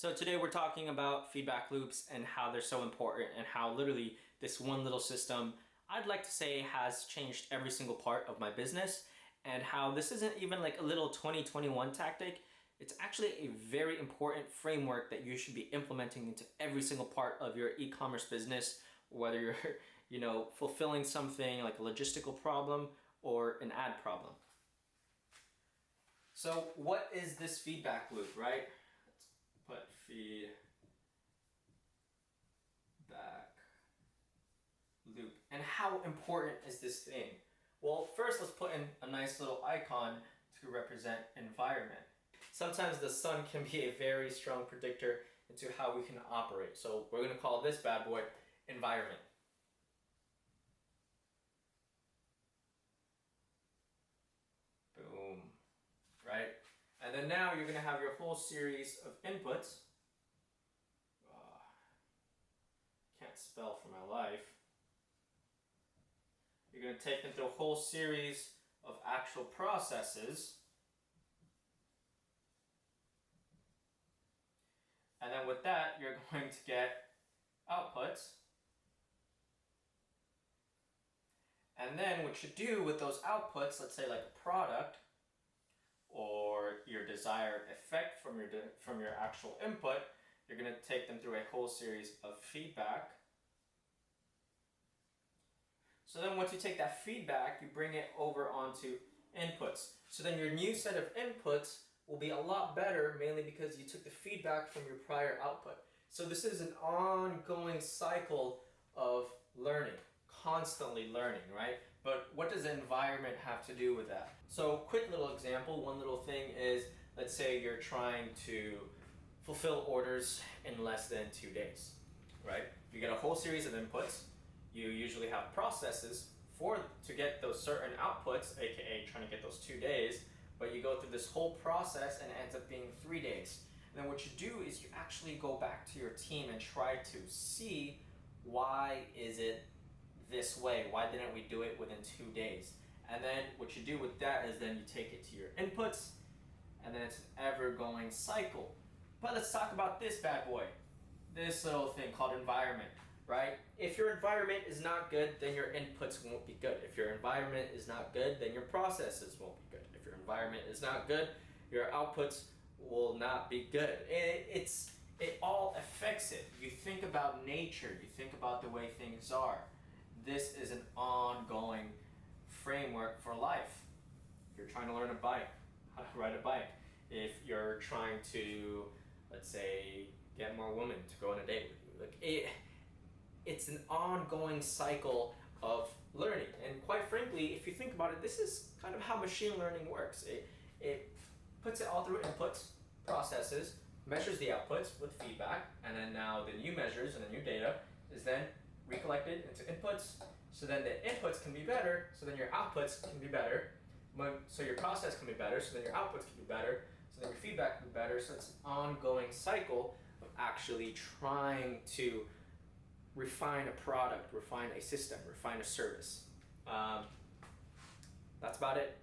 So today we're talking about feedback loops and how they're so important and how literally this one little system, I'd like to say, has changed every single part of my business, and how this isn't even like a little 2021 tactic. It's actually a very important framework that you should be implementing into every single part of your e-commerce business, whether you're fulfilling something like a logistical problem or an ad problem. So what is this feedback loop, right? Let's put feedback loop. And how important is this thing? Well, first let's put in a nice little icon to represent environment. Sometimes the sun can be a very strong predictor into how we can operate. So we're going to call this bad boy environment. Boom. Right? And then now you're going to have your whole series of inputs. Can't spell for my life. You're going to take them through a whole series of actual processes. And then with that, you're going to get outputs. And then what you do with those outputs, let's say like a product, or your desired effect from your actual input, you're going to take them through a whole series of feedback. So then once you take that feedback, you bring it over onto inputs. So then your new set of inputs will be a lot better, mainly because you took the feedback from your prior output. So this is an ongoing cycle of learning, constantly learning, right? But what does the environment have to do with that? So quick little example, one little thing is, let's say you're trying to fulfill orders in less than 2 days, right? You get a whole series of inputs. You usually have processes to get those certain outputs, aka trying to get those 2 days, but you go through this whole process and it ends up being 3 days. And then what you do is you actually go back to your team and try to see, why is it this way? Why didn't we do it within 2 days? And then what you do with that is then you take it to your inputs, and then it's an ever-going cycle. But let's talk about this bad boy, this little thing called environment, right? If your environment is not good, then your inputs won't be good. If your environment is not good, then your processes won't be good. If your environment is not good, your outputs will not be good. It all affects it. You think about nature, you think about the way things are. This is an ongoing framework for life. If you're trying to learn a bike, how to ride a bike. If you're trying to, let's say, get more women to go on a date with you. It's an ongoing cycle of learning. And quite frankly, if you think about it, this is kind of how machine learning works. It puts it all through inputs, processes, measures the outputs with feedback, and then now the new measures and the new data is then recollected into inputs. So then the inputs can be better, so then your outputs can be better. So your process can be better, so then your outputs can be better, so then your feedback can be better. So it's an ongoing cycle of actually trying to refine a product, refine a system, refine a service. That's about it.